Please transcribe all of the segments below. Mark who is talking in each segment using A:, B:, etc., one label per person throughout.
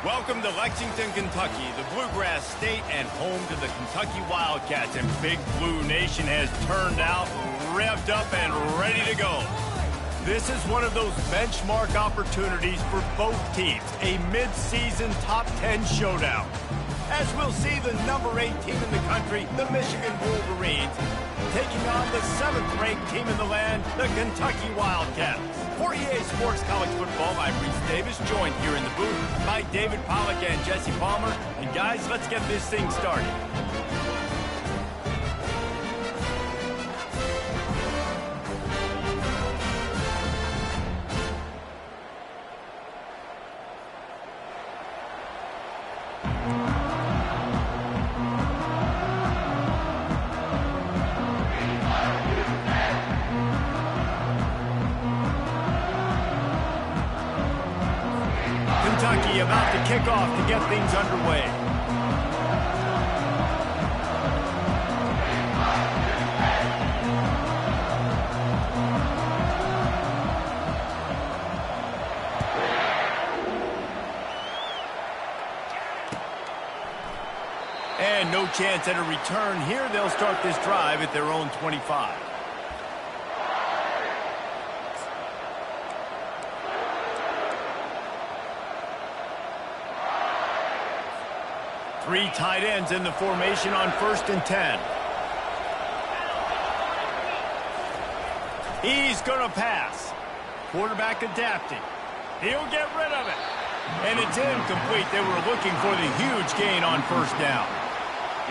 A: Welcome to Lexington, Kentucky, the Bluegrass State and home to the Kentucky Wildcats. And Big Blue Nation has turned out, revved up, and ready to go. This is one of those benchmark opportunities for both teams, a mid-season top 10 showdown. As we'll see the number 8 team in the country, the Michigan Wolverines, taking on the 7th-ranked team in the land, the Kentucky Wildcats. For EA Sports College Football, I'm Reese Davis, joined here in the booth by David Pollack and Jesse Palmer. And guys, let's get this thing started. Kentucky about to kick off to get things underway. And no chance at a return here. They'll start this drive at their own 25. Three tight ends in the formation on 1st and 10. He's going to pass. Quarterback adapting. He'll get rid of it. And it's incomplete. They were looking for the huge gain on 1st down.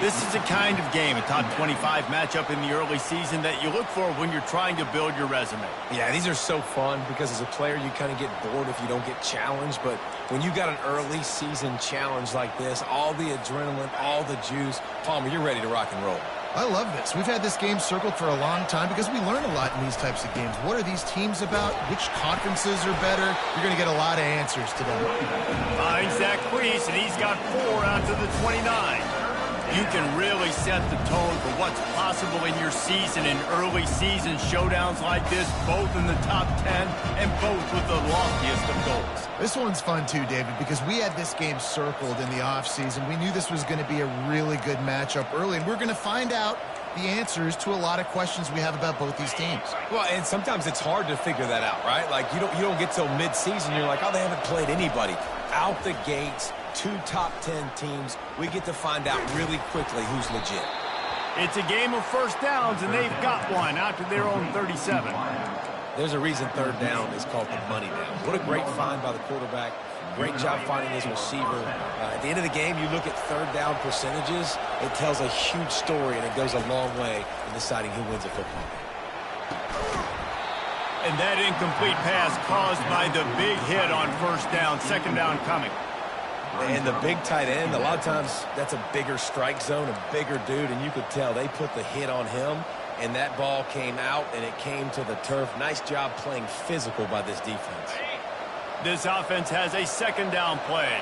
A: This is the kind of game, a top 25 matchup in the early season that you look for when you're trying to build your resume.
B: Yeah, these are so fun because as a player, you kind of get bored if you don't get challenged. But when you got an early season challenge like this, all the adrenaline, all the juice, Palmer, you're ready to rock and roll.
C: I love this. We've had this game circled for a long time because we learn a lot in these types of games. What are these teams about? Which conferences are better? You're going to get a lot of answers today.
A: Finds that crease, and he's got 4 out to the 29. You can really set the tone for what's possible in your season in early season showdowns like this, both in the top 10 and both with the loftiest of goals.
C: This one's fun too, David, because we had this game circled in the offseason. We knew this was going to be a really good matchup early, and we're going to find out the answers to a lot of questions we have about both these teams.
B: Well, and sometimes it's hard to figure that out, right? Like, you don't get till mid-season, you're like, oh, they haven't played anybody. Out the gates, 2 top 10 teams, we get to find out really quickly who's legit.
A: It's a game of 1st downs, and they've got one out to their own 37.
B: There's a reason 3rd down is called the money down. What a great find by the quarterback. Great job finding his receiver. At the end of the game, you look at 3rd down percentages. It tells a huge story, and it goes a long way in deciding who wins a football game.
A: And that incomplete pass caused by the big hit on 1st down, 2nd down coming.
B: And the big tight end, a lot of times that's a bigger strike zone, a bigger dude, and you could tell they put the hit on him, and that ball came out, and it came to the turf. Nice job playing physical by this defense.
A: This offense has a 2nd down play.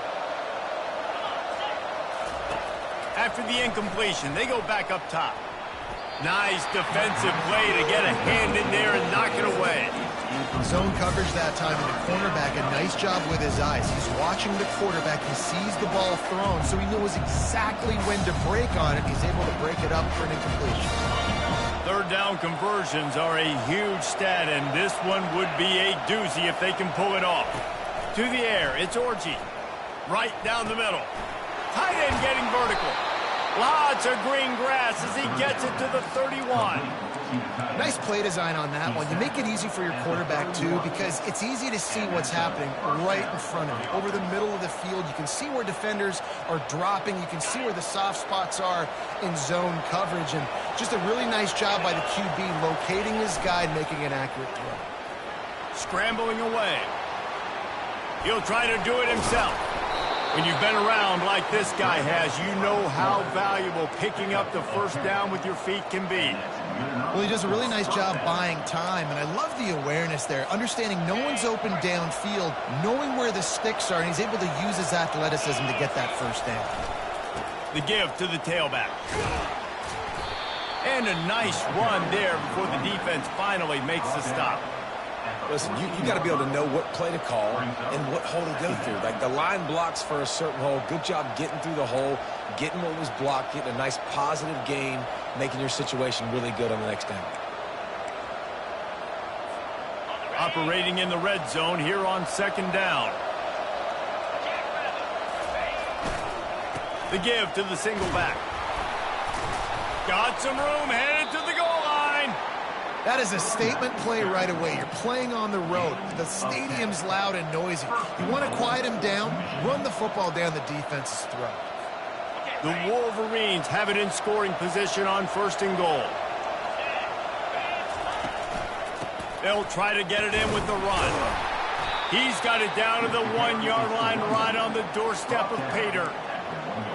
A: After the incompletion, they go back up top. Nice defensive play to get a hand in there and knock it away.
C: Zone coverage that time, and the cornerback, a nice job with his eyes. He's watching the quarterback. He sees the ball thrown, so he knows exactly when to break on it. He's able to break it up for an incompletion.
A: 3rd down conversions are a huge stat, and this one would be a doozy if they can pull it off. To the air, it's Orji. Right down the middle. Tight end getting vertical. Lots of green grass as he gets it to the 31.
C: Nice play design on that one. You make it easy for your quarterback, too, because it's easy to see what's happening right in front of you. Over the middle of the field, you can see where defenders are dropping. You can see where the soft spots are in zone coverage. And just a really nice job by the QB locating his guy and making an accurate throw.
A: Scrambling away. He'll try to do it himself. When you've been around like this guy has, you know how valuable picking up the 1st down with your feet can be.
C: Well, he does a really nice job buying time, and I love the awareness there, understanding no one's open downfield, knowing where the sticks are, and he's able to use his athleticism to get that 1st down.
A: The give to the tailback. And a nice run there before the defense finally makes the stop.
B: Listen, you got to be able to know what play to call and what hole to go through. Like the line blocks for a certain hole. Good job getting through the hole, getting what was blocked, getting a nice positive gain, making your situation really good on the next down.
A: Operating in the red zone here on second down. The give to the single back. Got some room, headed to the goal line.
C: That is a statement play right away. You're playing on the road. The stadium's loud and noisy. You want to quiet him down, run the football down the defense's throat.
A: The Wolverines have it in scoring position on first and goal. They'll try to get it in with the run. He's got it down to the 1-yard line right on the doorstep of Pater.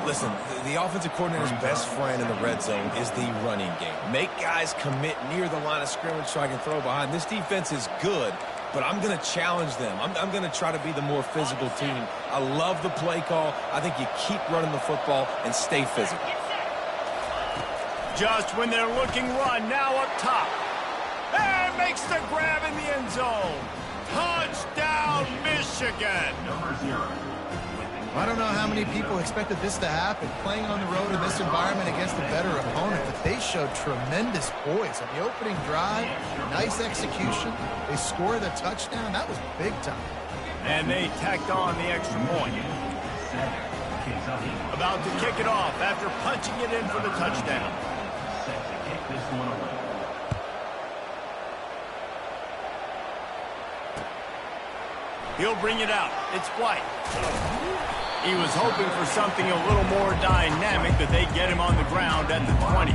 B: Listen, the offensive coordinator's best friend in the red zone is the running game. Make guys commit near the line of scrimmage so I can throw behind. This defense is good, but I'm going to challenge them. I'm going to try to be the more physical team. I love the play call. I think you keep running the football and stay physical.
A: Just when they're looking run, now up top. And makes the grab in the end zone. Touchdown, Michigan.
C: I don't know how many people expected this to happen, playing on the road in this environment against a better opponent, but they showed tremendous poise. On the opening drive, nice execution. They scored a touchdown. That was big time.
A: And they tacked on the extra point. About to kick it off after punching it in for the touchdown. He'll bring it out. It's White. He was hoping for something a little more dynamic, that they get him on the ground at the 20.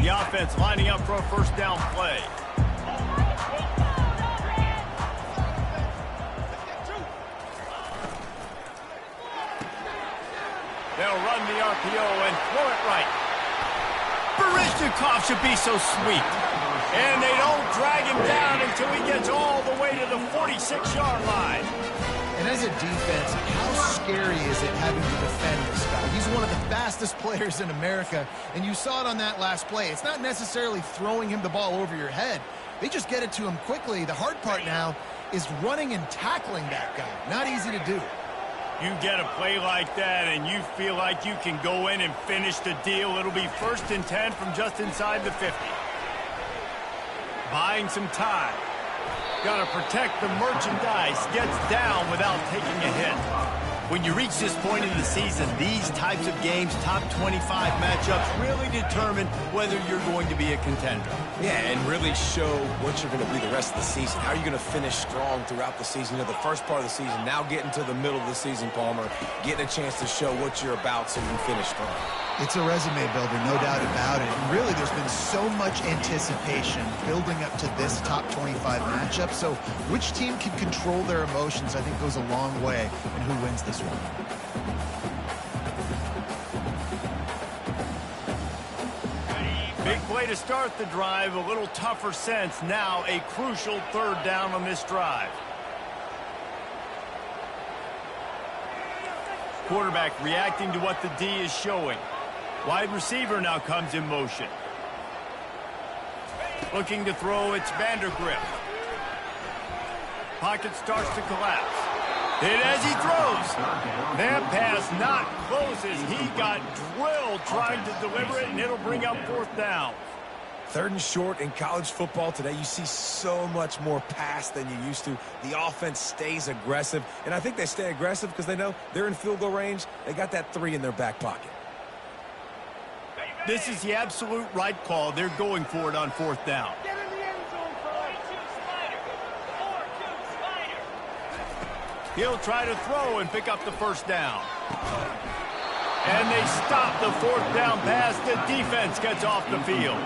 A: The offense lining up for a first down play. They'll run the RPO and throw it right. Baryshnikov should be so sweet. And they don't drag him down until he gets all the way to the 46-yard line.
C: And as a defense, how scary is it having to defend this guy? He's one of the fastest players in America, and you saw it on that last play. It's not necessarily throwing him the ball over your head. They just get it to him quickly. The hard part now is running and tackling that guy. Not easy to do.
A: You get a play like that and you feel like you can go in and finish the deal. It'll be 1st and 10 from just inside the 50. Buying some time. Got to protect the merchandise. Gets down without taking a hit. When you reach this point in the season, these types of games, top 25 matchups, really determine whether you're going to be a contender.
B: Yeah, and really show what you're going to be the rest of the season. How are you going to finish strong throughout the season? You know, the first part of the season, now getting to the middle of the season, Palmer, getting a chance to show what you're about so you can finish strong.
C: It's a resume builder, no doubt about it. And really, there's been so much anticipation building up to this top 25 matchup. So which team can control their emotions, I think, goes a long way in who wins this one.
A: Big play to start the drive. A little tougher sense. Now a crucial 3rd down on this drive. Quarterback reacting to what the D is showing. Wide receiver now comes in motion. Looking to throw, it's Vandergrift. Pocket starts to collapse. Hit as he throws. That pass not closes. He got drilled trying to deliver it, and it'll bring up 4th down.
B: 3rd and short in college football today. You see so much more pass than you used to. The offense stays aggressive, and I think they stay aggressive because they know they're in field goal range. They got that 3 in their back pocket.
A: This is the absolute right call. They're going for it on 4th down. He'll try to throw and pick up the 1st down. And they stop the 4th down pass. The defense gets off the field.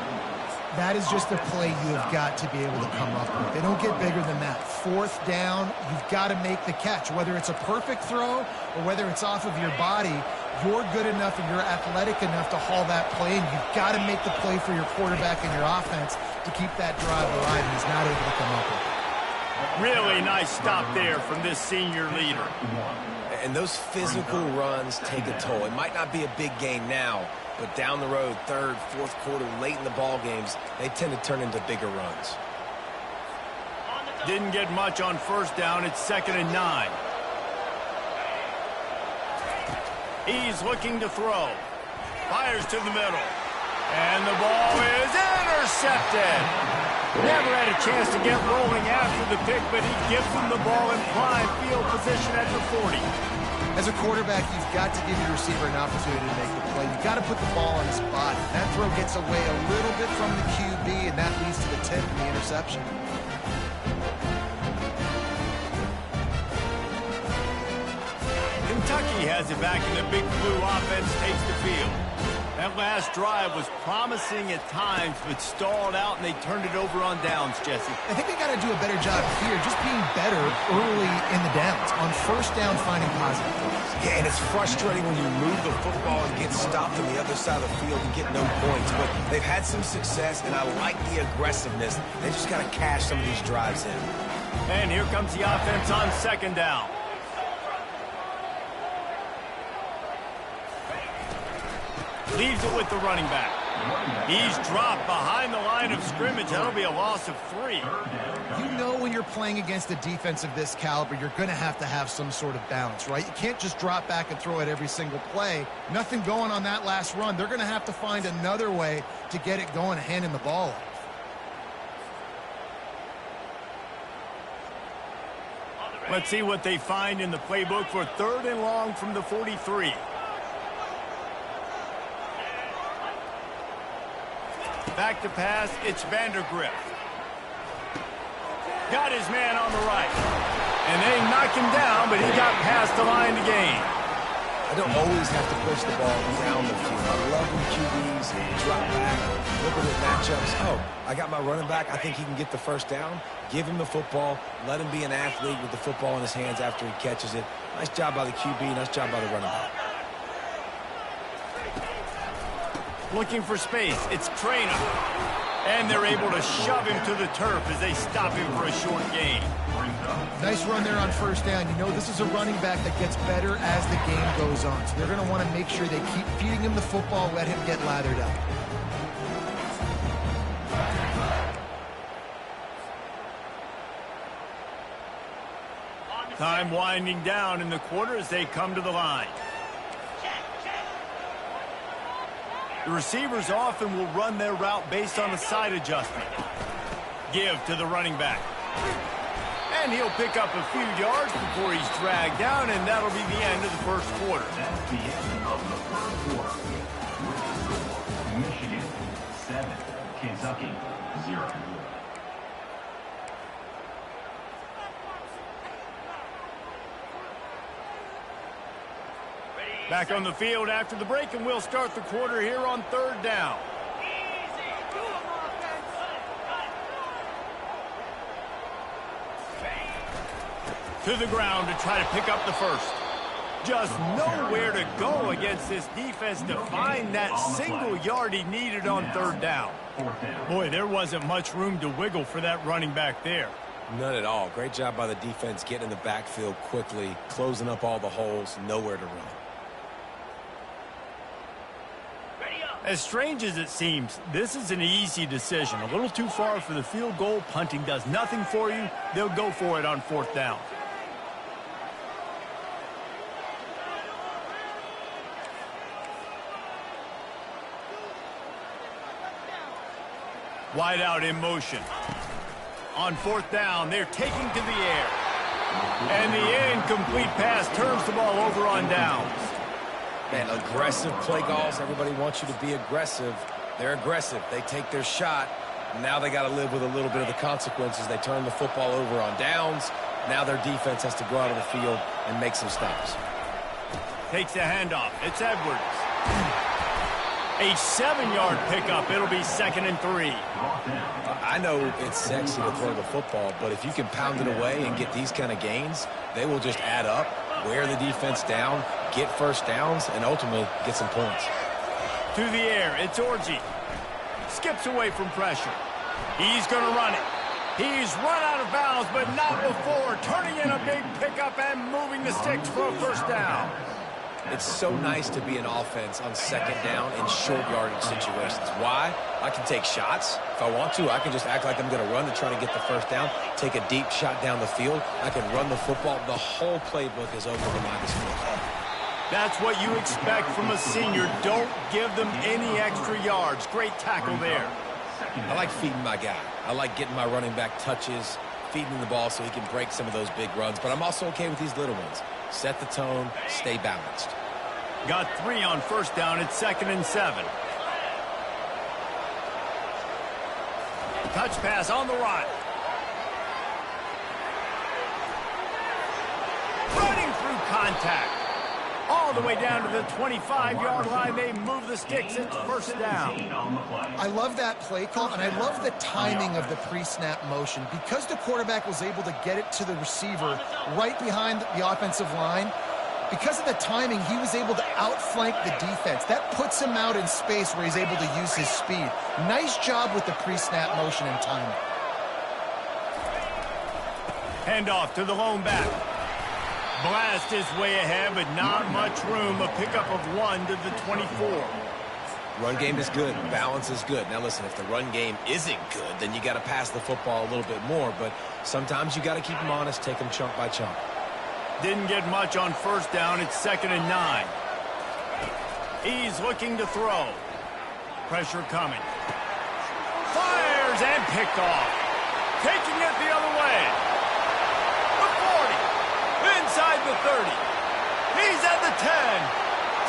C: That is just a play you have got to be able to come up with. They don't get bigger than that. 4th down, you've got to make the catch. Whether it's a perfect throw or whether it's off of your body, you're good enough and you're athletic enough to haul that play, and you've got to make the play for your quarterback and your offense to keep that drive alive, and he's not able to come up with it.
A: Really nice stop there from this senior leader.
B: And those physical runs take a toll. It might not be a big game now, but down the road, third, fourth quarter, late in the ball games, they tend to turn into bigger runs.
A: Didn't get much on first down. It's 2nd and 9. He's looking to throw. Fires to the middle. And the ball is intercepted. Never had a chance to get rolling after the pick, but he gives them the ball in prime field position at the 40.
C: As a quarterback, you've got to give your receiver an opportunity to make the play. You've got to put the ball on his body. That throw gets away a little bit from the QB, and that leads to the tip and the interception.
A: Kentucky has it back, and the Big Blue offense takes the field. That last drive was promising at times, but stalled out, and they turned it over on downs, Jesse.
C: I think they got to do a better job here, just being better early in the downs. On first down, finding positive plays.
B: Yeah, and it's frustrating when you move the football and get stopped on the other side of the field and get no points. But they've had some success, and I like the aggressiveness. They just got to cash some of these drives in.
A: And here comes the offense on 2nd down. Leaves it with the running back. He's dropped behind the line of scrimmage. That'll be a loss of 3.
C: You know when you're playing against a defense of this caliber, you're going to have some sort of balance, right? You can't just drop back and throw it every single play. Nothing going on that last run. They're going to have to find another way to get it going, handing the ball off.
A: Let's see what they find in the playbook for 3rd and long from the 43. Back to pass, it's Vandergrift. Got his man on the right. And they knock him down, but he got past the line to gain.
B: I don't always have to push the ball down the field. I love when QBs drop back, look at the matchups. Oh, I got my running back. I think he can get the first down. Give him the football. Let him be an athlete with the football in his hands after he catches it. Nice job by the QB. Nice job by the running back.
A: Looking for space. It's Trainer. And they're able to shove him to the turf as they stop him for a short gain.
C: Nice run there on first down. You know, this is a running back that gets better as the game goes on. So they're going to want to make sure they keep feeding him the football, let him get lathered up.
A: Time winding down in the quarter as they come to the line. The receivers often will run their route based on a side adjustment. Give to the running back. And he'll pick up a few yards before he's dragged down, and that'll be the end of the first quarter.
D: That's the end of the first quarter. Michigan 7, Kentucky 0.
A: Back on the field after the break, and we'll start the quarter here on 3rd down. To the ground to try to pick up the first. Just nowhere to go against this defense to find that single yard he needed on 3rd down. Boy, there wasn't much room to wiggle for that running back there.
B: None at all. Great job by the defense getting in the backfield quickly, closing up all the holes, nowhere to run.
A: As strange as it seems, this is an easy decision. A little too far for the field goal. Punting does nothing for you. They'll go for it on 4th down. Wide out in motion. On 4th down, they're taking to the air. And the incomplete pass turns the ball over on downs.
B: Man, aggressive play calls. Everybody wants you to be aggressive. They're aggressive. They take their shot. Now they got to live with a little bit of the consequences. They turn the football over on downs. Now their defense has to go out of the field and make some stops.
A: Takes the handoff. It's Edwards. A 7-yard pickup. It'll be 2nd and 3.
B: I know it's sexy to throw the football, but if you can pound it away and get these kind of gains, they will just add up, wear the defense down, get first downs, and ultimately get some points.
A: To the air, it's Orji. Skips away from pressure. He's going to run it. He's run out of bounds, but not before turning in a big pickup and moving the sticks for a first down.
B: It's so nice to be an offense on second down in short yardage situations. Why? I can take shots. If I want to, I can just act like I'm going to run to try to get the first down, take a deep shot down the field. I can run the football. The whole playbook is open to my disposal.
A: That's what you expect from a senior. Don't give them any extra yards. Great tackle there.
B: I like feeding my guy. I like getting my running back touches, feeding him the ball so he can break some of those big runs. But I'm also okay with these little ones. Set the tone, stay balanced.
A: Got 3 on first down. It's 2nd and 7. Touch pass on the run. Running through contact. All the way down to the 25-yard line. They move the sticks. It's first down.
C: I love that play call, and I love the timing of the pre-snap motion. Because the quarterback was able to get it to the receiver right behind the offensive line, because of the timing, he was able to outflank the defense. That puts him out in space where he's able to use his speed. Nice job with the pre-snap motion and timing.
A: Handoff to the lone back. Blast his way ahead, but not much room. A pickup of 1 to the 24.
B: Run game is good. Balance is good. Now, listen, if the run game isn't good, then you got to pass the football a little bit more. But sometimes you got to keep them honest, take them chunk by chunk.
A: Didn't get much on first down. It's 2nd and 9. He's looking to throw. Pressure coming. Fires and picked off. Taking it the other way. The 40. Inside the 30. He's at the 10.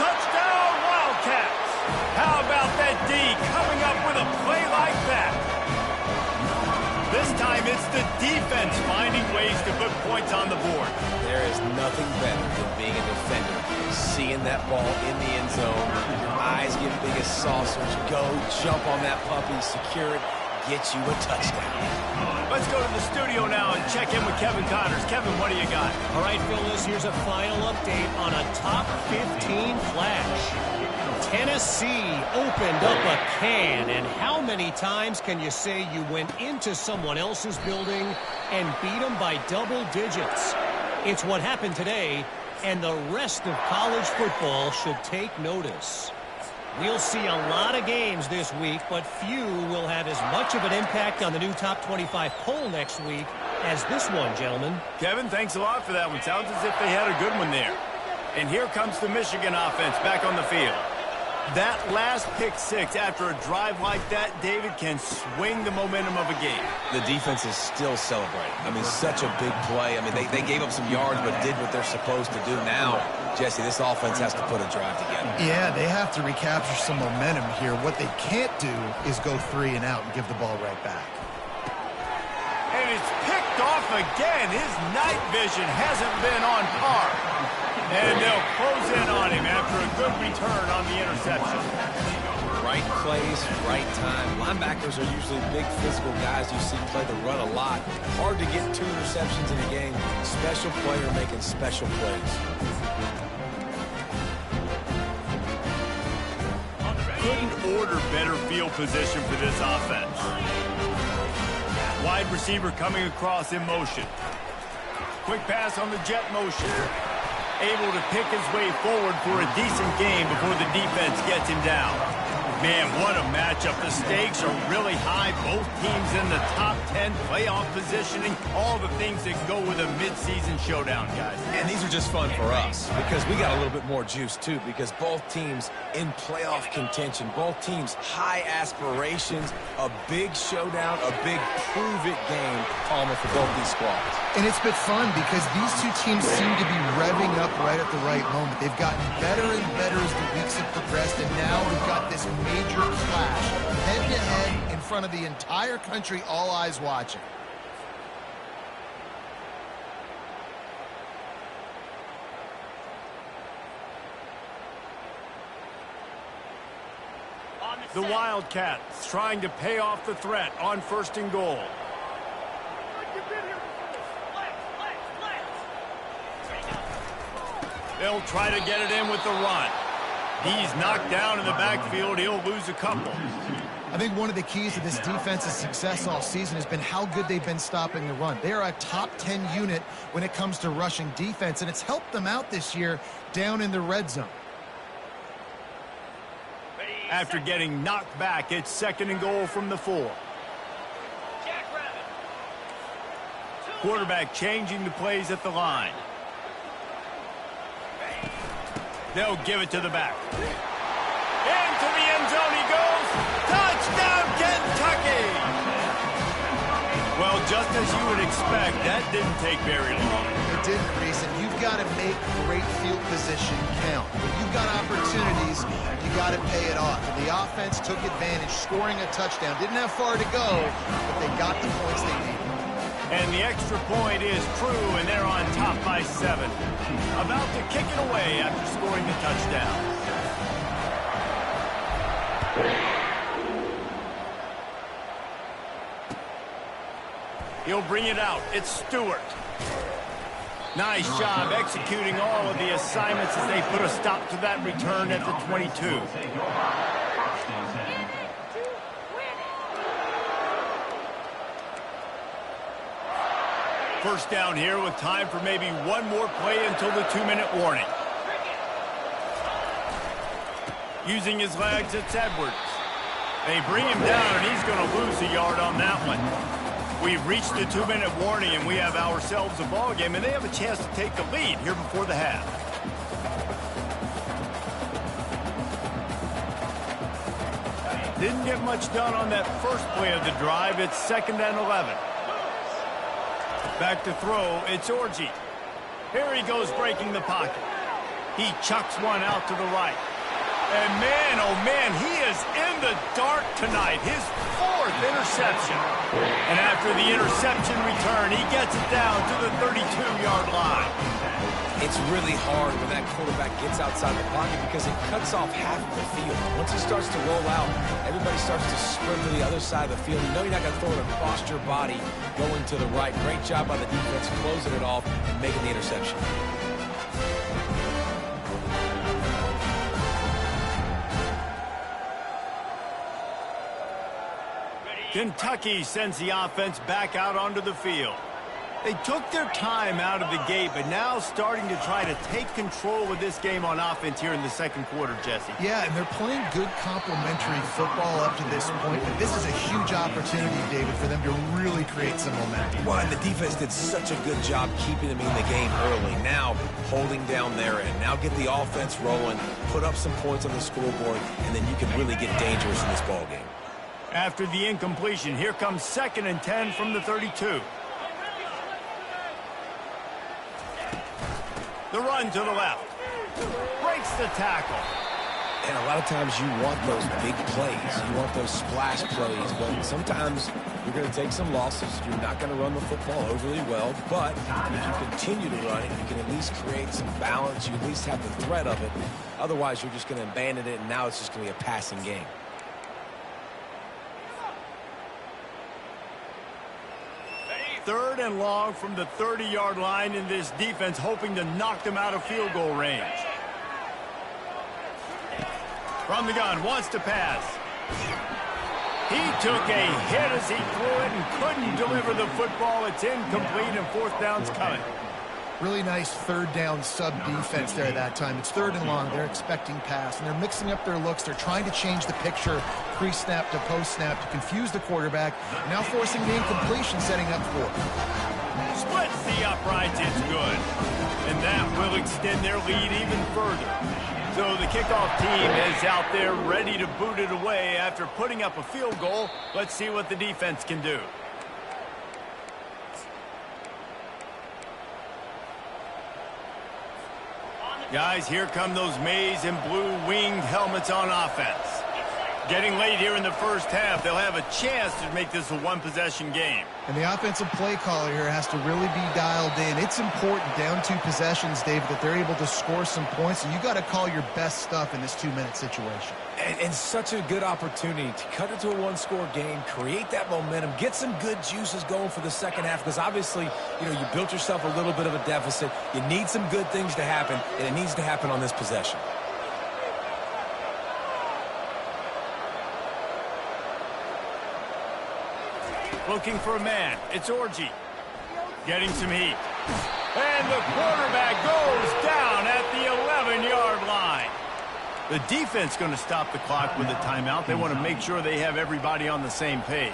A: Touchdown, Wildcats. How about that D coming up with a play like that? This time it's the defense finding ways to put points on the board.
B: There is nothing better than being a defender. Seeing that ball in the end zone, your eyes get big as saucers. Go, jump on that puppy, secure it, get you a touchdown.
A: Let's go to the studio now and check in with Kevin Connors. Kevin, what do you got?
E: All right, Phyllis, here's a final update on a top 15 flash. Tennessee opened up a can, and how many times can you say you went into someone else's building and beat them by double digits? It's what happened today, and the rest of college football should take notice. We'll see a lot of games this week, but few will have as much of an impact on the new top 25 poll next week as this one, gentlemen.
A: Kevin, thanks a lot for that one. Sounds as if they had a good one there. And here comes the Michigan offense back on the field. That last pick six after a drive like that, David, can swing the momentum of a game.
B: The defense is still celebrating. I mean, such a big play. I mean, they gave up some yards but did what they're supposed to do. Now, Jesse, this offense has to put a drive together.
C: Yeah, they have to recapture some momentum here. What they can't do is go 3 and out and give the ball right back.
A: And it's picked off again. His night vision hasn't been on par. And they'll close in on him after a good return on the interception.
B: Right plays, right time. Linebackers are usually big physical guys you see play the run a lot. Hard to get 2 interceptions in a game. Special player making special plays.
A: Couldn't order better field position for this offense. Wide receiver coming across in motion. Quick pass on the jet motion. Able to pick his way forward for a decent game before the defense gets him down. Man, what a matchup. The stakes are really high. Both teams in the top 10 playoff positioning. All the things that go with a midseason showdown, guys.
B: And these are just fun for us because we got a little bit more juice, too, because both teams in playoff contention, both teams high aspirations, a big showdown, a big prove-it game, Palmer, for both these squads.
C: And it's been fun because these two teams seem to be revving up right at the right moment. They've gotten better and better as the weeks have progressed, and now we've got this major clash, head-to-head, in front of the entire country, all eyes watching.
A: The Wildcats trying to pay off the threat on 1st and goal. They'll try to get it in with the run. He's knocked down in the backfield. He'll lose a couple.
C: I think one of the keys to this defense's success all season has been how good they've been stopping the run. They are a top 10 unit when it comes to rushing defense, and it's helped them out this year down in the red zone.
A: After getting knocked back, it's 2nd and goal from the 4. Quarterback changing the plays at the line. They'll give it to the back. Into the end zone he goes. Touchdown, Kentucky! Well, just as you would expect, that didn't take very long.
C: It didn't, Reese, and you've got to make great field position count. When you've got opportunities, you got to pay it off. And the offense took advantage, scoring a touchdown. Didn't have far to go, but they got the points they needed.
A: And the extra point is true, and they're on top by 7. About to kick it away after scoring the touchdown. He'll bring it out. It's Stewart. Nice job executing all of the assignments as they put a stop to that return at the 22. First down here with time for maybe one more play until the 2-minute warning. Using his legs, it's Edwards. They bring him down, and he's going to lose a yard on that one. We've reached the 2-minute warning, and we have ourselves a ball game, and they have a chance to take the lead here before the half. Didn't get much done on that first play of the drive. It's 2nd and 11. Back to throw, it's Orji. Here he goes breaking the pocket. He chucks one out to the right. And man, oh man, he is in the dark tonight. His 4th interception. And after the interception return, he gets it down to the 32-yard line.
B: It's really hard when that quarterback gets outside the pocket because it cuts off half of the field. Once he starts to roll out, everybody starts to sprint to the other side of the field. You know you're not going to throw it across your body going to the right. Great job by the defense closing it off and making the interception.
A: Kentucky sends the offense back out onto the field. They took their time out of the gate, but now starting to try to take control of this game on offense here in the 2nd quarter, Jesse.
C: Yeah, and they're playing good complementary football up to this point, but this is a huge opportunity, David, for them to really create some momentum.
B: Well, and the defense did such a good job keeping them in the game early. Now, holding down their end. Now get the offense rolling, put up some points on the scoreboard, and then you can really get dangerous in this ball game.
A: After the incompletion, here comes 2nd and 10 from the 32. The run to the left. Breaks the tackle.
B: And a lot of times you want those big plays. You want those splash plays. But sometimes you're going to take some losses. You're not going to run the football overly well. But if you continue to run it, you can at least create some balance. You at least have the threat of it. Otherwise, you're just going to abandon it, and now it's just going to be a passing game.
A: Third and long from the 30-yard line, in this defense hoping to knock them out of field goal range. From the gun, wants to pass. He took a hit as he threw it and couldn't deliver the football. It's incomplete, and 4th down's coming.
C: Really nice 3rd down sub-defense there that time. It's 3rd and long. They're expecting pass, and they're mixing up their looks. They're trying to change the picture pre-snap to post-snap to confuse the quarterback, now forcing the incompletion, setting up for it.
A: Splits the uprights. It's good. And that will extend their lead even further. So the kickoff team is out there ready to boot it away after putting up a field goal. Let's see what the defense can do. Guys, here come those maize and blue winged helmets on offense. Getting late here in the first half, they'll have a chance to make this a one-possession game.
C: And the offensive play caller here has to really be dialed in. It's important down 2 possessions, David, that they're able to score some points. So you got to call your best stuff in this 2-minute situation.
B: And such a good opportunity to cut it to a 1-score game, create that momentum, get some good juices going for the second half, because obviously, you know, you built yourself a little bit of a deficit. You need some good things to happen, and it needs to happen on this possession.
A: Looking for a man. It's Orji. Getting some heat. And the quarterback goes down at the 11-yard line. The defense going to stop the clock with a timeout. They want to make sure they have everybody on the same page.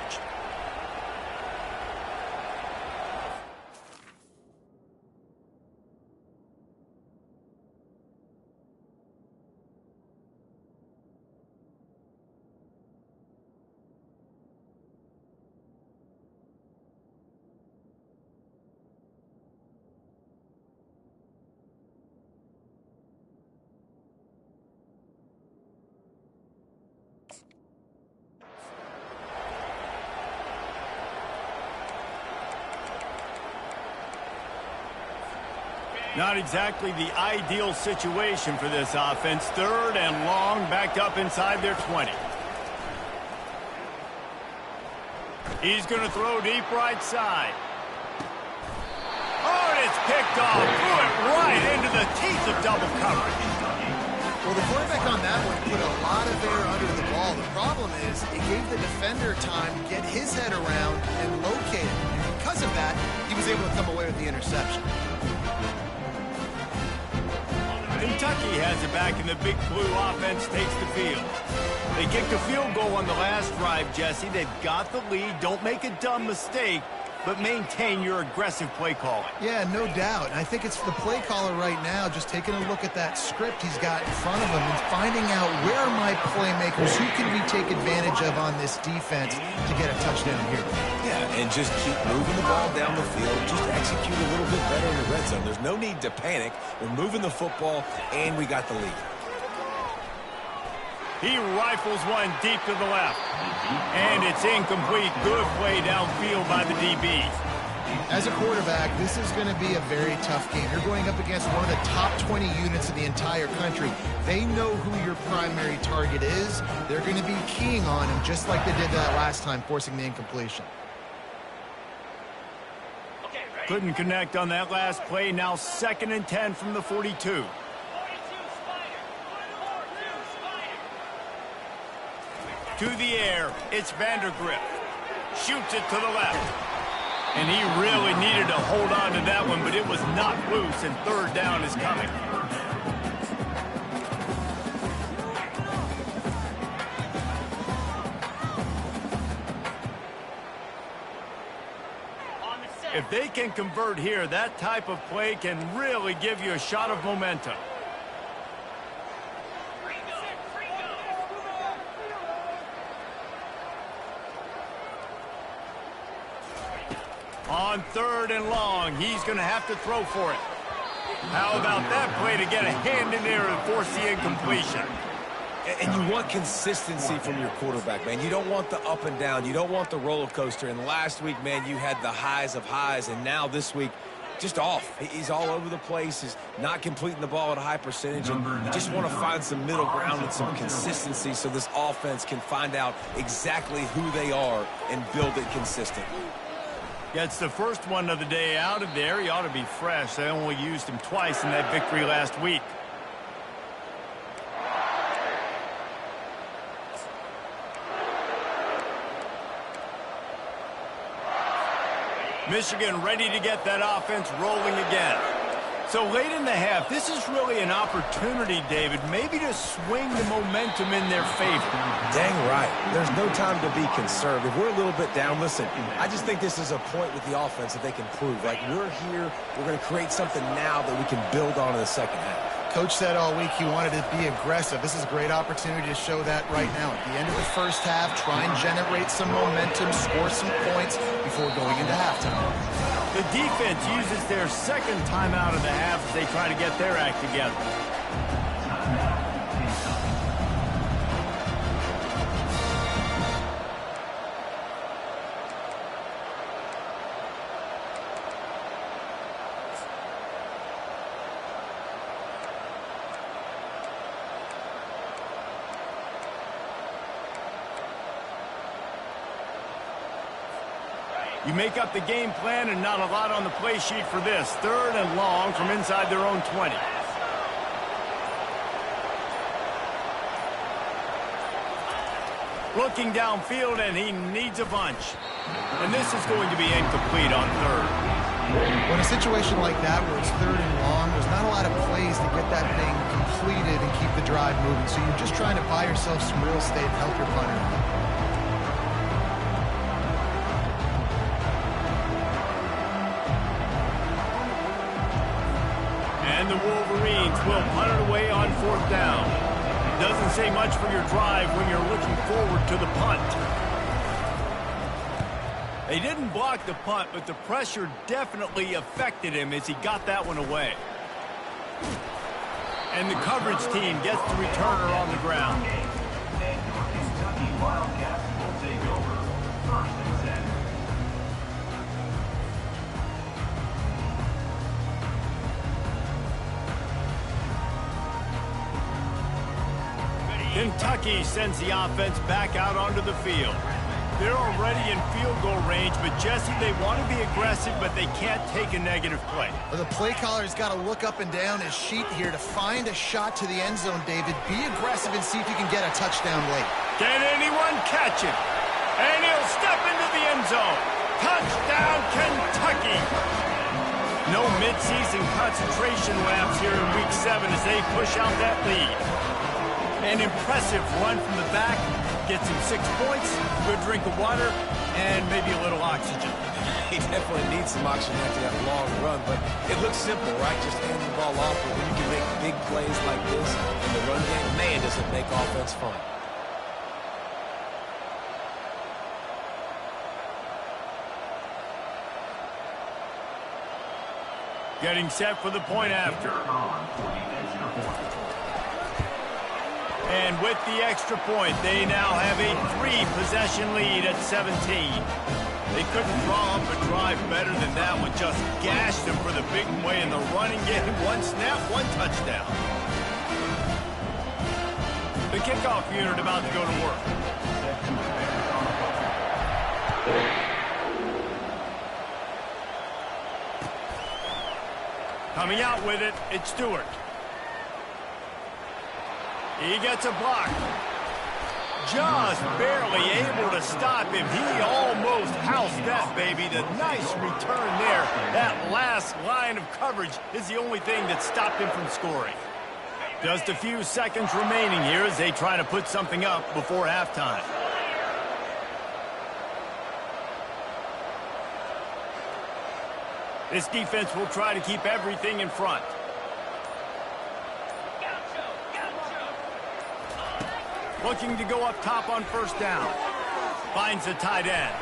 A: Not exactly the ideal situation for this offense. Third and long, backed up inside their 20. He's going to throw deep right side. Oh, and it's picked off. Threw it right into the teeth of double coverage.
C: Well, the quarterback on that one put a lot of air under the ball. The problem is it gave the defender time to get his head around and locate it. And because of that, he was able to come away with the interception.
A: Kentucky has it back, and the Big Blue offense takes the field. They kicked a field goal on the last drive, Jesse. They've got the lead. Don't make a dumb mistake, but maintain your aggressive play calling.
C: Yeah, no doubt. And I think it's the play caller right now just taking a look at that script he's got in front of him and finding out where are my playmakers, who can we take advantage of on this defense to get a touchdown here.
B: Yeah, and just keep moving the ball down the field. Just execute a little bit better in the red zone. There's no need to panic. We're moving the football, and we got the lead.
A: He rifles one deep to the left. And it's incomplete. Good play downfield by the DBs.
C: As a quarterback, this is going to be a very tough game. You're going up against one of the top 20 units in the entire country. They know who your primary target is. They're going to be keying on him just like they did that last time, forcing the incompletion.
A: Couldn't connect on that last play. Now 2nd and 10 from the 42. To the air, it's Vandergrift. Shoots it to the left. And he really needed to hold on to that one, but it was not loose, and third down is coming. If they can convert here, that type of play can really give you a shot of momentum. On 3rd and long, he's going to have to throw for it. How about that play to get a hand in there and force the incompletion?
B: And you want consistency from your quarterback, man. You don't want the up and down. You don't want the roller coaster. And last week, man, you had the highs of highs. And now this week, just off. He's all over the place. He's not completing the ball at a high percentage. And you just want to find some middle ground and some consistency so this offense can find out exactly who they are and build it consistent.
A: Gets the first one of the day out of there. He ought to be fresh. They only used him twice in that victory last week. Michigan ready to get that offense rolling again. So late in the half, this is really an opportunity, David, maybe to swing the momentum in their favor.
B: Dang right. There's no time to be conservative. We're a little bit down. Listen, I just think this is a point with the offense that they can prove. Like, we're here, we're going to create something now that we can build on in the second half.
C: Coach said all week he wanted to be aggressive. This is a great opportunity to show that right now. At the end of the first half, try and generate some momentum, score some points before going into halftime.
A: The defense uses their 2nd timeout of the half as they try to get their act together. You make up the game plan and not a lot on the play sheet for this. 3rd and long from inside their own 20. Looking downfield, and he needs a bunch. And this is going to be incomplete on third.
C: Well, in a situation like that where it's third and long, there's not a lot of plays to get that thing completed and keep the drive moving. So you're just trying to buy yourself some real estate and help your punter.
A: And the Wolverines will punt it away on fourth down. Doesn't say much for your drive when you're looking forward to the punt. They didn't block the punt, but the pressure definitely affected him as he got that one away. And the coverage team gets the returner on the ground.
D: Kentucky Wildcats will take over. First and 10.
A: Kentucky sends the offense back out onto the field. They're already in field goal range, but Jesse, they want to be aggressive, but they can't take a negative play.
C: Well, the play caller's got to look up and down his sheet here to find a shot to the end zone, David. Be aggressive and see if you can get a touchdown late.
A: Can anyone catch him? And he'll step into the end zone. Touchdown, Kentucky! No midseason concentration laps here in Week 7 as they push out that lead. An impressive run from the back. Gets him 6 points, good drink of water, and maybe a little oxygen.
B: He definitely needs some oxygen after that long run, but it looks simple, right? Just handing the ball off, but when you can make big plays like this in the run game, man, does it make offense fun.
A: Getting set for the point after. And with the extra point, they now have a 3-possession lead at 17. They couldn't draw up a drive better than that one. Just gashed them for the big play in the running game. One snap, one touchdown. The kickoff unit about to go to work. Coming out with it, it's Stewart. He gets a block. Just barely able to stop him. He almost housed that baby. The nice return there. That last line of coverage is the only thing that stopped him from scoring. Just a few seconds remaining here as they try to put something up before halftime. This defense will try to keep everything in front. Looking to go up top on first down. Finds the tight end.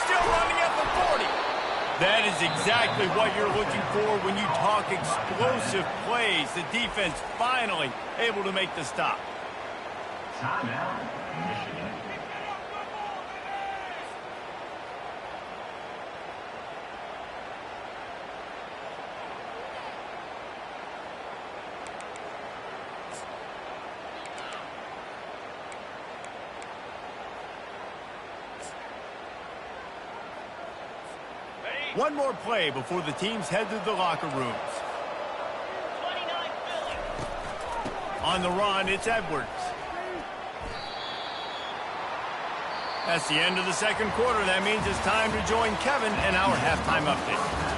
A: Still running at the 40. That is exactly what you're looking for when you talk explosive plays. The defense finally able to make the stop.
D: Timeout, Michigan.
A: One more play before the teams head to the locker rooms. On the run, it's Edwards. That's the end of the second quarter. That means it's time to join Kevin in our halftime update.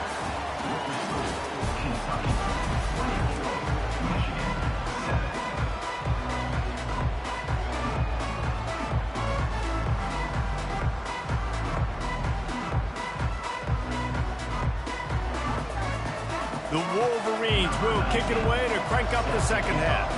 A: The Wolverines will kick it away to crank up the second half.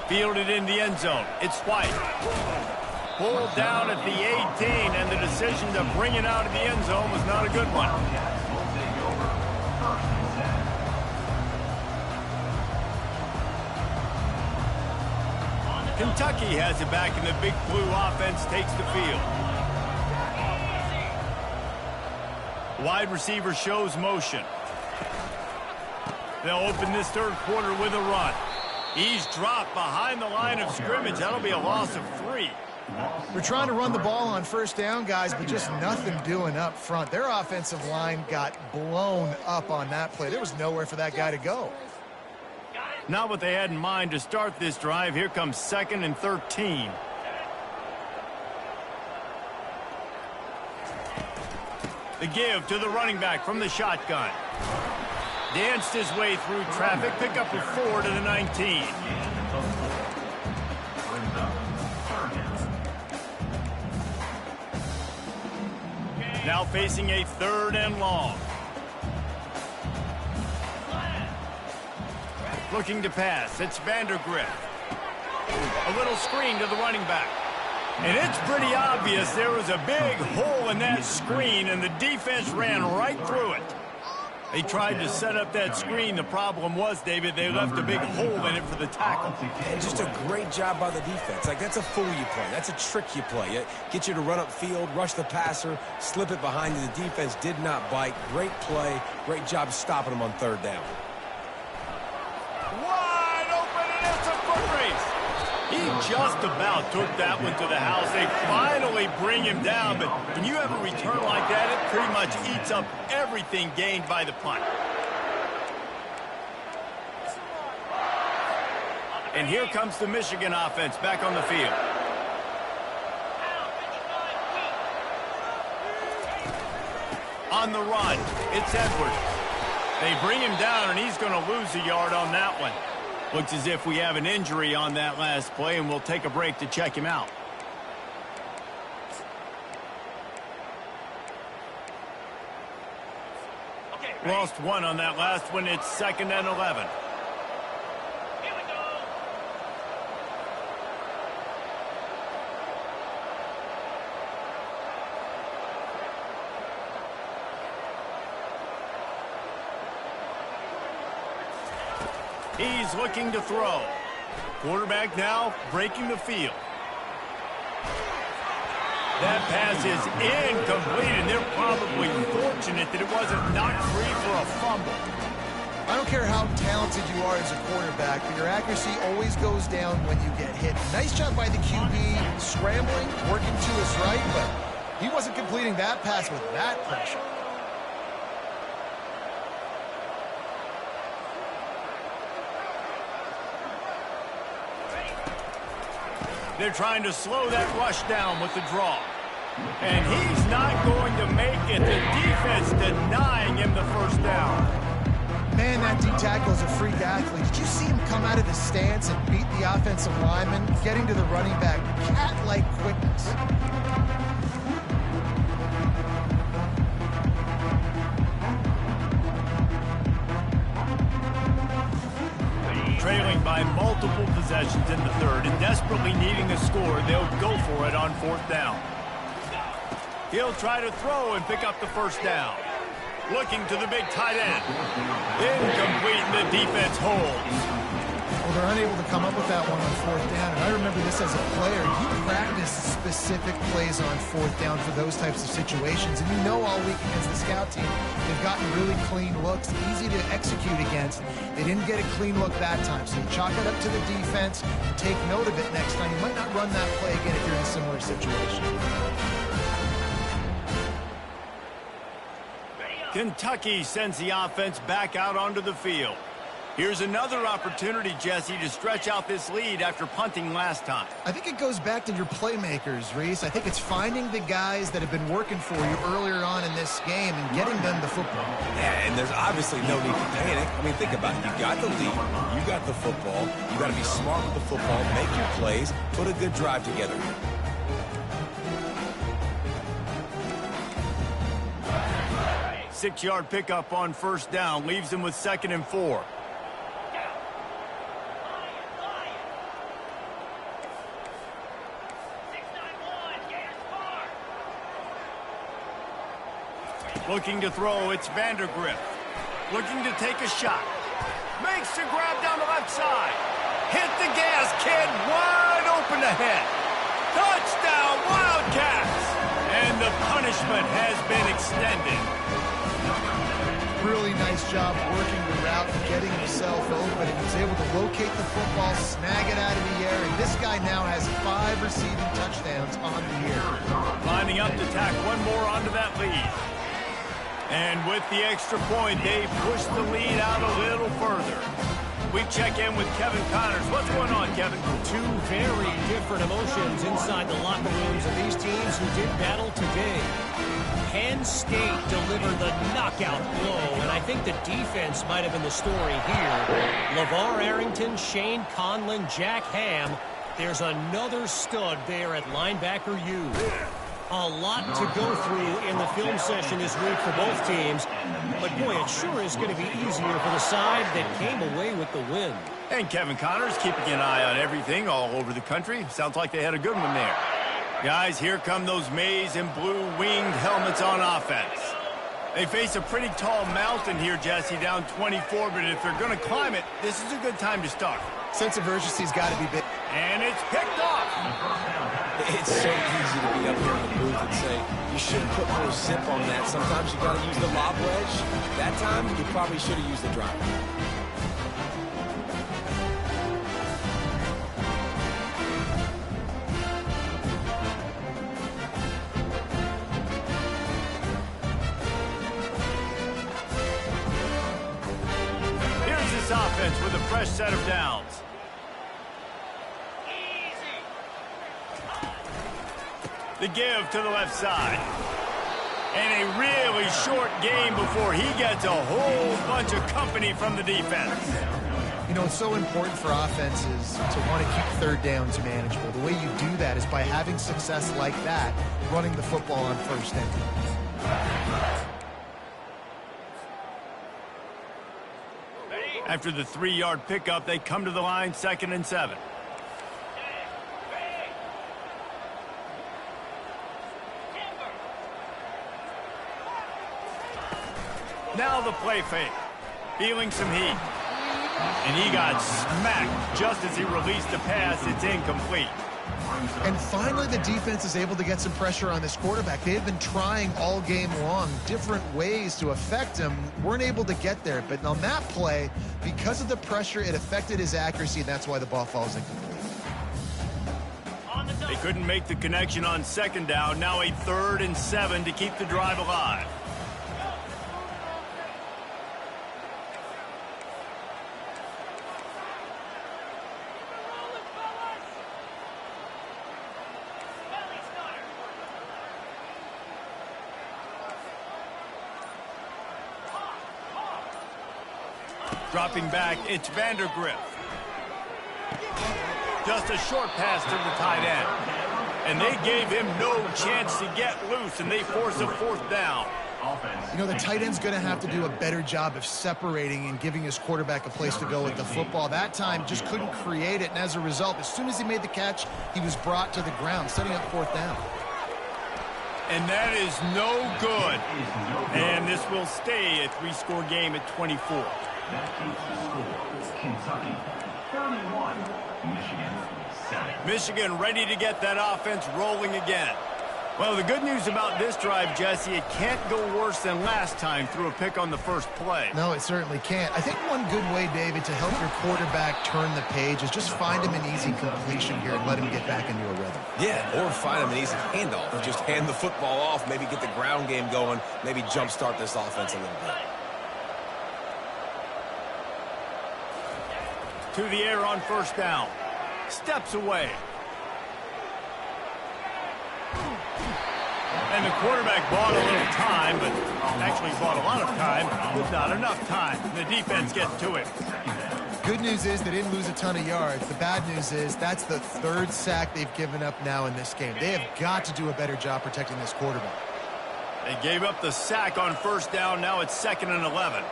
A: Fielded in the end zone. It's White. Pulled down at the 18, and the decision to bring it out of the end zone was not a good one. Kentucky has it back, and the Big Blue offense takes the field. Wide receiver shows motion. They'll open this third quarter with a run. He's dropped behind the line of scrimmage. That'll be a loss of 3.
C: We're trying to run the ball on first down, guys, but just nothing doing up front. Their offensive line got blown up on that play. There was nowhere for that guy to go.
A: Not what they had in mind to start this drive. Here comes 2nd and 13. The give to the running back from the shotgun. Danced his way through traffic. Pick up a 4 to the 19. Now facing a 3rd and long. Looking to pass. It's Vandergrift. A little screen to the running back. And it's pretty obvious there was a big hole in that screen, and the defense ran right through it. They tried to set up that screen. The problem was, David, they left a big hole in it for the tackle.
B: And just a great job by the defense. Like, that's a fool you play. That's a trick you play. Get you to run up field, rush the passer, slip it behind you. The defense did not bite. Great play. Great job stopping them on 3rd down.
A: Wide open, and it's a foot race. He just about took that one to the house. They finally bring him down, but when you have a return like that, it pretty much eats up everything gained by the punt. And here comes the Michigan offense back on the field. On the run, it's Edwards. They bring him down, and he's going to lose a yard on that one. Looks as if we have an injury on that last play, and we'll take a break to check him out. Lost one on that last one. It's 2nd and 11. He's looking to throw. Quarterback now breaking the field. That pass is incomplete, and they're probably fortunate that it wasn't knocked free for a fumble.
C: I don't care how talented you are as a quarterback, but your accuracy always goes down when you get hit. Nice job by the QB, scrambling, working to his right, but he wasn't completing that pass with that pressure.
A: They're trying to slow that rush down with the draw. And he's not going to make it. The defense denying him the first down.
C: Man, that D-tackle is a freak athlete. Did you see him come out of his stance and beat the offensive lineman, getting to the running back? Cat-like quickness.
A: Trailing by multiple possessions in the 3rd and desperately needing a score, they'll go for it on 4th down. He'll try to throw and pick up the first down. Looking to the big tight end. Incomplete, and the defense holds.
C: Well, they're unable to come up with that one on 4th down, and I remember this as a player. You practice specific plays on 4th down for those types of situations, and you know all week against the scout team, they've gotten really clean looks, easy to execute against. They didn't get a clean look that time, so you chalk it up to the defense, take note of it next time. You might not run that play again if you're in a similar situation.
A: Kentucky sends the offense back out onto the field. Here's another opportunity, Jesse, to stretch out this lead after punting last time.
C: I think it goes back to your playmakers, Reese. I think it's finding the guys that have been working for you earlier on in this game and getting them the football.
B: Yeah, and there's obviously no need to panic. I mean, think about it. You got the lead. You got the football. You got to be smart with the football, make your plays, put a good drive together.
A: 6-yard pickup on 1st down. Leaves him with 2nd and 4. Looking to throw, it's Vandergrift. Looking to take a shot. Makes the grab down the left side. Hit the gas, kid. Wide open ahead. Touchdown, Wildcats! And the punishment has been extended.
C: Really nice job working the route and getting himself open. good. He was able to locate the football, snag it out of the air, and this guy now has 5 receiving touchdowns on the year.
A: Lining up to tack one more onto that lead. And with the extra point, they push the lead out a little further. We check in with Kevin Connors. What's going on, Kevin?
E: Two very different emotions inside the locker rooms of these teams who did battle today. Penn State delivered the knockout blow, and I think the defense might have been the story here. LeVar Arrington, Shane Conlon, Jack Ham. There's another stud there at linebacker U. A lot to go through in the film session this week for both teams. But, boy, it sure is going to be easier for the side that came away with the win.
A: And Kevin Connors keeping an eye on everything all over the country. Sounds like they had a good one there. Guys, here come those maize and blue winged helmets on offense. They face a pretty tall mountain here, Jesse, down 24, but if they're going to climb it, this is a good time to start.
C: Sense of urgency's got to be big.
A: And it's picked off.
B: It's so easy to be up here in the booth and say, you should have put more zip on that. Sometimes you got to use the lob wedge. That time, you probably should have used the driver.
A: Here's this offense with a fresh set of downs. The give to the left side. And a really short game before he gets a whole bunch of company from the defense.
C: You know, it's so important for offenses to want to keep third downs manageable. The way you do that is by having success like that, running the football on first down.
A: After the 3-yard pickup, they come to the line 2nd and 7. Now the play fake. Feeling some heat. And he got smacked just as he released the pass. It's incomplete.
C: And finally, the defense is able to get some pressure on this quarterback. They have been trying all game long different ways to affect him. Weren't able to get there. But on that play, because of the pressure, it affected his accuracy, and that's why the ball falls incomplete.
A: They couldn't make the connection on 2nd down. Now a 3rd and 7 to keep the drive alive. Dropping back, it's Vandergriff. Just a short pass to the tight end. And they gave him no chance to get loose, and they force a 4th down.
C: You know, the tight end's going to have to do a better job of separating and giving his quarterback a place to go with the football. That time just couldn't create it, and as a result, as soon as he made the catch, he was brought to the ground, setting up 4th down.
A: And that is no good. And this will stay a 3-score game at 24.
D: That keeps the score. Kentucky 31, Michigan 7.
A: Michigan ready to get that offense rolling again. Well, the good news about this drive, Jesse, it can't go worse than last time through a pick on the first play.
C: No, it certainly can't. I think one good way, David, to help your quarterback turn the page is just find him an easy completion here and let him get back into a rhythm.
B: Yeah, or find him an easy handoff. Just hand the football off, maybe get the ground game going, maybe jumpstart this offense a little bit.
A: To the air on 1st down. Steps away. And the quarterback bought a little time, but actually bought a lot of time, but not enough time. The defense gets to it.
C: Good news is they didn't lose a ton of yards. The bad news is that's the 3rd sack they've given up now in this game. They have got to do a better job protecting this quarterback.
A: They gave up the sack on 1st down. Now it's 2nd and 11.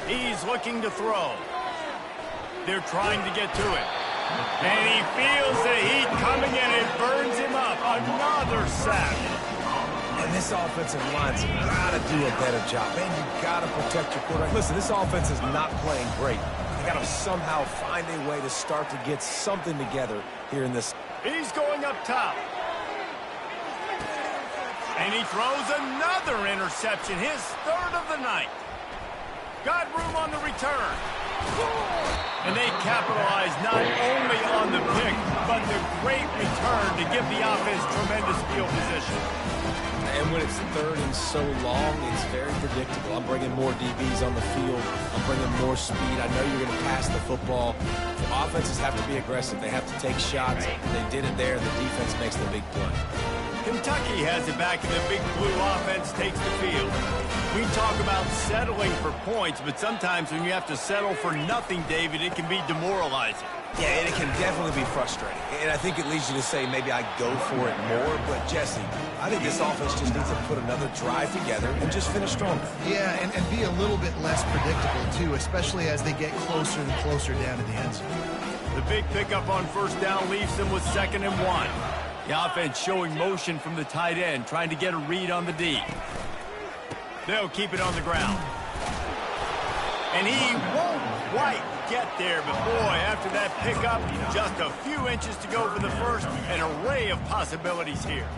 A: He's looking to throw. They're trying to get to it. And he feels the heat coming and it burns him up. Another sack.
B: And this offensive line's got to do a better job. Man, you got to protect your quarterback. Listen, this offense is not playing great. They got to somehow find a way to start to get something together here in this.
A: He's going up top. And he throws another interception, his 3rd of the night. Got room on the return. And they capitalize not only on the pick, but the great return to give the offense tremendous field position.
B: And when it's third and so long, it's very predictable. I'm bringing more DBs on the field. I'm bringing more speed. I know you're going to pass the football. The offenses have to be aggressive. They have to take shots. They did it there. The defense makes the big play.
A: Kentucky has it back, and the Big Blue offense takes the field. We talk about settling for points, but sometimes when you have to settle for nothing, David, it can be demoralizing.
B: Yeah, and it can definitely be frustrating. And I think it leads you to say maybe I go for it more. But, Jesse, I think this offense just needs to put another drive together and just finish stronger.
C: Yeah, and be a little bit less predictable, too, especially as they get closer and closer down to the end zone.
A: The big pickup on first down leaves them with 2nd and 1. The offense showing motion from the tight end, trying to get a read on the D. They'll keep it on the ground. And he won't quite get there, but boy, after that pickup, just a few inches to go for the first. An array of possibilities here.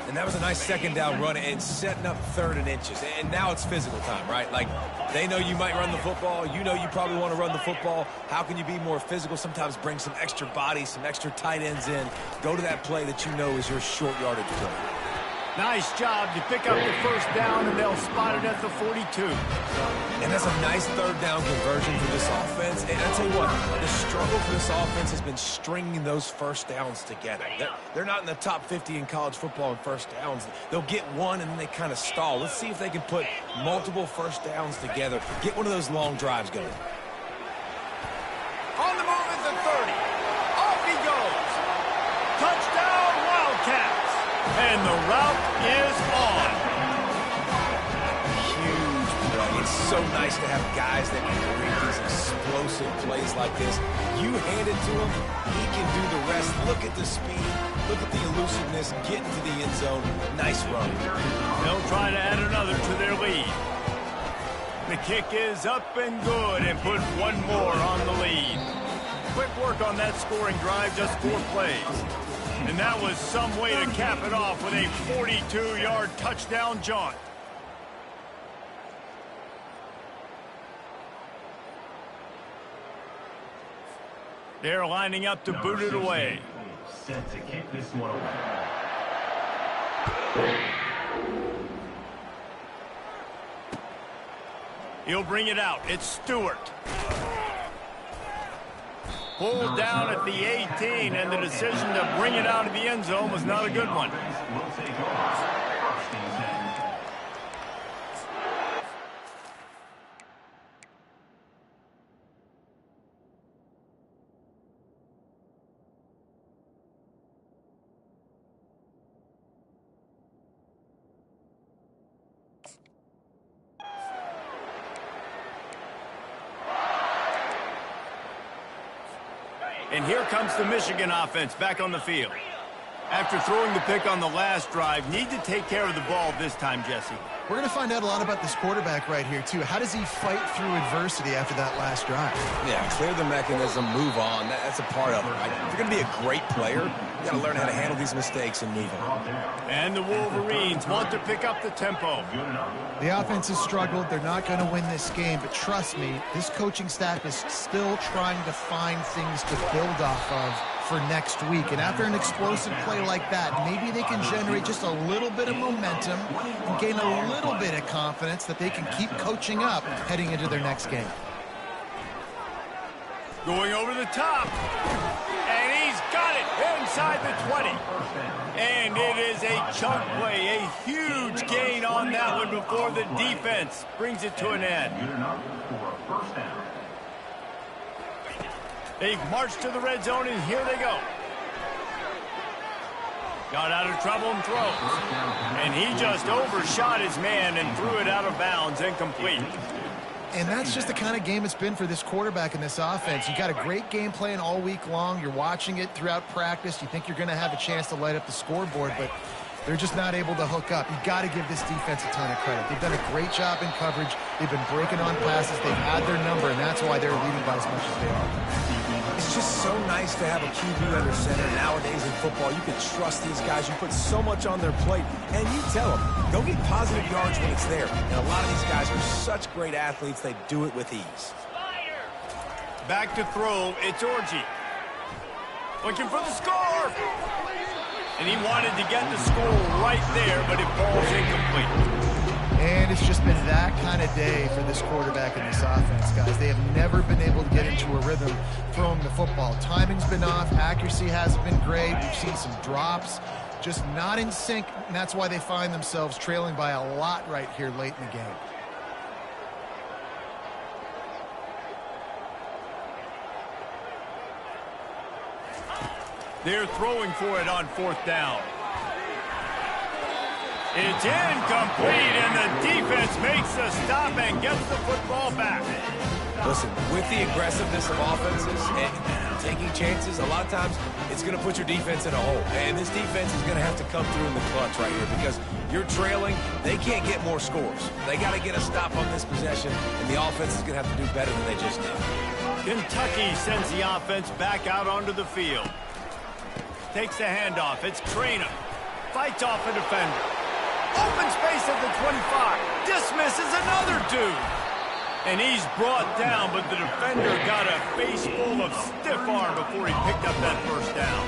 B: And that was a nice 2nd down run and setting up 3rd and inches. And now it's physical time, right? Like, they know you might run the football. You know you probably want to run the football. How can you be more physical? Sometimes bring some extra bodies, some extra tight ends in. Go to that play that you know is your short yardage play.
A: Nice job to pick up the first down, and they'll spot it at the 42.
B: And that's a nice 3rd down conversion for this offense. And I tell you what, the struggle for this offense has been stringing those first downs together. They're not in the top 50 in college football in first downs. They'll get one, and then they kind of stall. Let's see if they can put multiple first downs together. Get one of those long drives going.
A: On the move at the 30. Off he goes. Touchdown, Wildcats. And the route is on.
B: Huge play. It's so nice to have guys that can create these explosive plays like this. You hand it to him, he can do the rest. Look at the speed. Look at the elusiveness. Get into the end zone. Nice run.
A: They'll try to add another to their lead. The kick is up and good, and put one more on the lead. Quick work on that scoring drive, just 4 plays. And that was some way to cap it off with a 42-yard touchdown jaunt. They're lining up to boot it away.
D: Set to kick this one away.
A: He'll bring it out. It's Stewart. Pulled down at the 18, and the decision to bring it out of the end zone was not a good one.
D: Will take off. First and 10.
A: And here comes the Michigan offense back on the field. After throwing the pick on the last drive, need to take care of the ball this time, Jesse.
C: We're going to find out a lot about this quarterback right here, too. How does he fight through adversity after that last drive?
B: Yeah, clear the mechanism, move on. That's a part of it, right? If you're going to be a great player, you got to learn how to handle these mistakes and move on.
A: And the Wolverines want to pick up the tempo.
C: The offense has struggled. They're not going to win this game, but trust me, this coaching staff is still trying to find things to build off of for next week. And after an explosive play like that, maybe they can generate just a little bit of momentum and gain a little bit of confidence that they can keep coaching up heading into their next game.
A: Going over the top. And he's got it inside the 20. And it is a chunk play, a huge gain on that one before the defense brings it to an end.
D: Good enough for a first down.
A: They march to the red zone, and here they go. Got out of trouble and throws. And he just overshot his man and threw it out of bounds, incomplete.
C: And that's just the kind of game it's been for this quarterback in this offense. You got a great game plan all week long. You're watching it throughout practice. You think you're going to have a chance to light up the scoreboard, but they're just not able to hook up. You got to give this defense a ton of credit. They've done a great job in coverage. They've been breaking on passes. They've had their number, and that's why they're leading by as much as they are.
B: It's just so nice to have a QB under center. Nowadays in football, you can trust these guys. You put so much on their plate, and you tell them, go get positive yards when it's there. And a lot of these guys are such great athletes, they do it with ease.
A: Back to throw, it's Orji. Looking for the score. And he wanted to get the score right there, but it falls incomplete.
C: And it's just been that kind of day for this quarterback and this offense, guys. They have never been able to get into a rhythm throwing the football. Timing's been off. Accuracy hasn't been great. We've seen some drops. Just not in sync, and that's why they find themselves trailing by a lot right here late in the game.
A: They're throwing for it on 4th down. It's incomplete, and the defense makes the stop and gets the football back.
B: Listen, with the aggressiveness of offenses and taking chances, a lot of times it's going to put your defense in a hole. And this defense is going to have to come through in the clutch right here because you're trailing. They can't get more scores. They got to get a stop on this possession, and the offense is going to have to do better than they just did.
A: Kentucky sends the offense back out onto the field. Takes the handoff. It's Traynor. Fights off a defender. Open space at the 25. Dismisses another dude. And he's brought down, but the defender got a face full of stiff arm before he picked up that first down.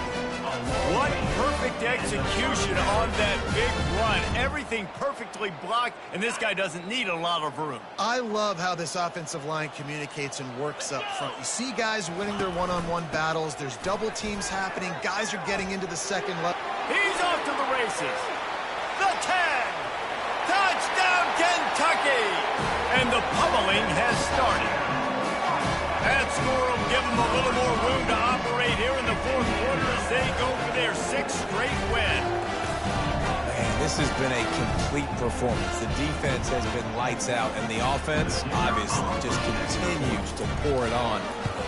A: What perfect execution on that big run. Everything perfectly blocked, and this guy doesn't need a lot of room.
C: I love how this offensive line communicates and works up front. You see guys winning their one-on-one battles. There's double teams happening. Guys are getting into the second level.
A: He's off to the races. The 10. Touchdown, Kentucky! And the pummeling has started. That score will give them a little more room to operate here in the 4th quarter as they go for their 6th straight win.
B: Man, this has been a complete performance. The defense has been lights out, and the offense obviously just continues to pour it on.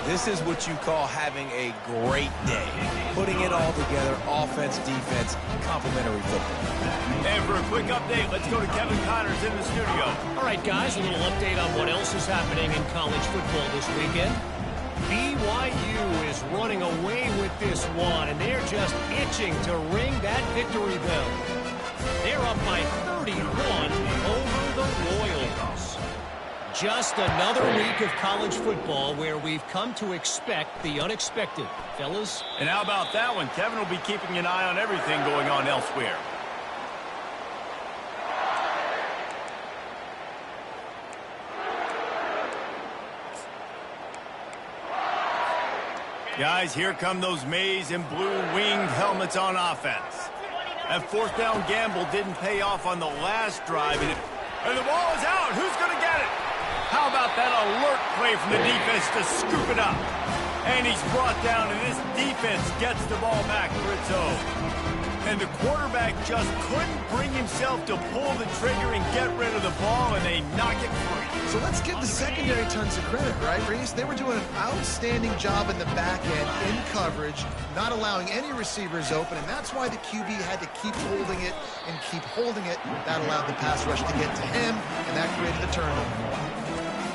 B: This is what you call having a great day. Putting it all together, offense, defense, complementary football.
A: And for a quick update, let's go to Kevin Connors in the studio.
E: All right, guys, a little update on what else is happening in college football this weekend. BYU is running away with this one, and they're just itching to ring that victory bell. They're up by 31 over the Royals. Just another week of college football where we've come to expect the unexpected. Fellas?
A: And how about that one? Kevin will be keeping an eye on everything going on elsewhere. Guys, here come those maize and blue winged helmets on offense. That 4th down gamble didn't pay off on the last drive, and the ball is out. Who's going to get it? How about that alert play from the defense to scoop it up? And he's brought down, and this defense gets the ball back for its own. And the quarterback just couldn't bring himself to pull the trigger and get rid of the ball, and they knock it free.
C: So let's give the secondary tons of credit, right, Reese? They were doing an outstanding job in the back end, in coverage, not allowing any receivers open, and that's why the QB had to keep holding it and keep holding it. That allowed the pass rush to get to him, and that created the turnover.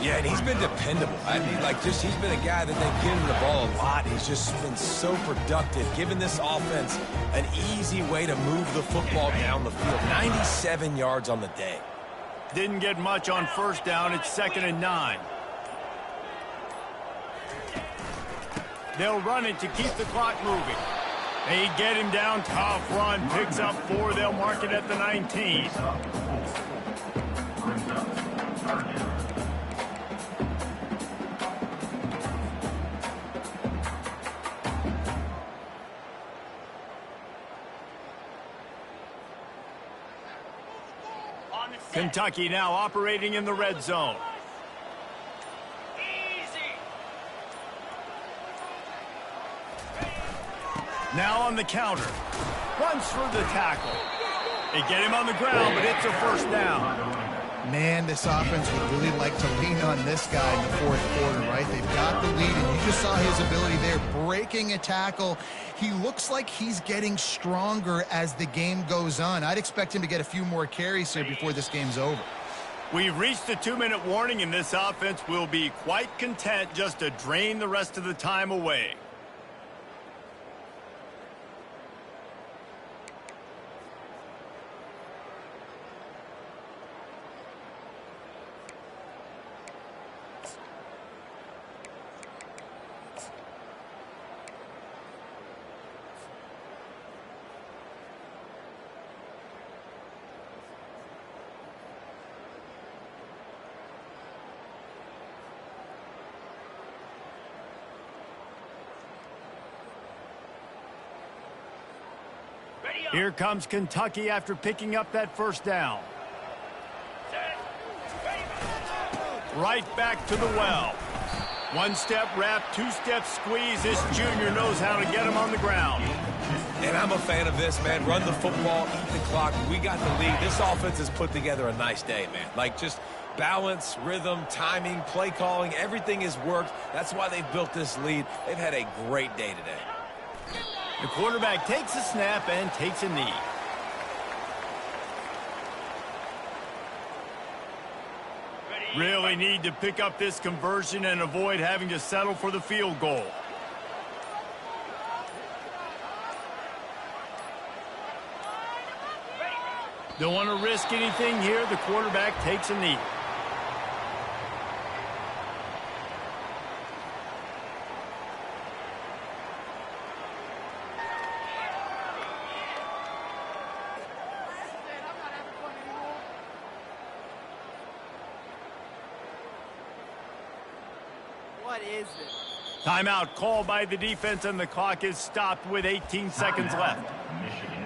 B: Yeah, and he's been dependable. I mean, he's been a guy that they've given the ball a lot. He's just been so productive, giving this offense an easy way to move the football down the field. 97 yards on the day.
A: Didn't get much on 1st down. It's 2nd and 9. They'll run it to keep the clock moving. They get him down. Tough run. Picks up 4. They'll mark it at the 19. Kentucky now operating in the red zone. Now on the counter. Runs through the tackle. They get him on the ground, but it's a 1st down.
C: Man, this offense would really like to lean on this guy in the 4th quarter, right? They've got the lead, and you just saw his ability there, breaking a tackle. He looks like he's getting stronger as the game goes on. I'd expect him to get a few more carries here before this game's over.
A: We've reached the 2-minute warning, and this offense will be quite content just to drain the rest of the time away. Here comes Kentucky after picking up that first down. Right back to the well. One-step wrap, two-step squeeze. This junior knows how to get him on the ground.
B: And I'm a fan of this, man. Run the football, eat the clock. We got the lead. This offense has put together a nice day, man. Like, just balance, rhythm, timing, play calling, everything has worked. That's why they've built this lead. They've had a great day today.
A: The quarterback takes a snap and takes a knee. Really need to pick up this conversion and avoid having to settle for the field goal. Don't want to risk anything here. The quarterback takes a knee.
F: What is it?
A: Timeout called by the defense, and the clock is stopped with 18 seconds left.
D: Michigan.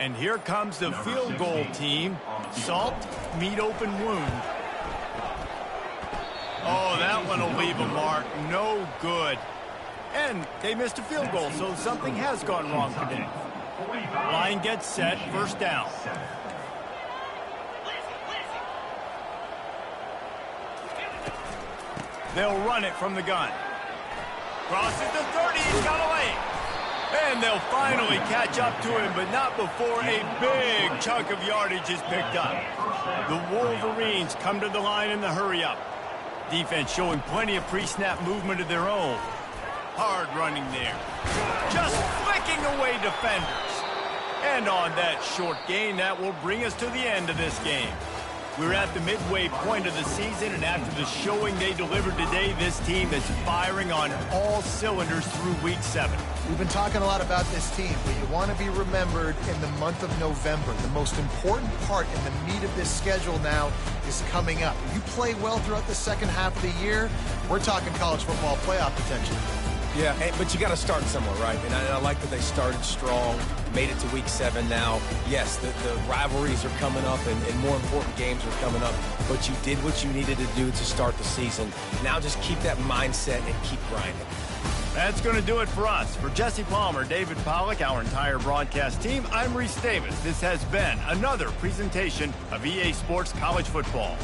A: And here comes the field goal team. Salt, meat open wound. Oh, that one will leave a mark. No good. And they missed a field goal, so something has gone wrong today. Line gets set, first down. They'll run it from the gun. Crosses the 30, he's got away. And they'll finally catch up to him, but not before a big chunk of yardage is picked up. The Wolverines come to the line in the hurry-up. Defense showing plenty of pre-snap movement of their own. Hard running there. Just flicking away defenders. And on that short gain, that will bring us to the end of this game. We're at the midway point of the season, and after the showing they delivered today, this team is firing on all cylinders through Week 7.
C: We've been talking a lot about this team, but you want to be remembered in the month of November. The most important part in the meat of this schedule now is coming up. If you play well throughout the second half of the year, we're talking college football playoff potential.
B: Yeah, but you got to start somewhere, right? And I like that they started strong, made it to Week 7 now. Yes, the rivalries are coming up, and more important games are coming up, but you did what you needed to do to start the season. Now just keep that mindset and keep grinding.
A: That's going to do it for us. For Jesse Palmer, David Pollack, our entire broadcast team, I'm Reese Davis. This has been another presentation of EA Sports College Football.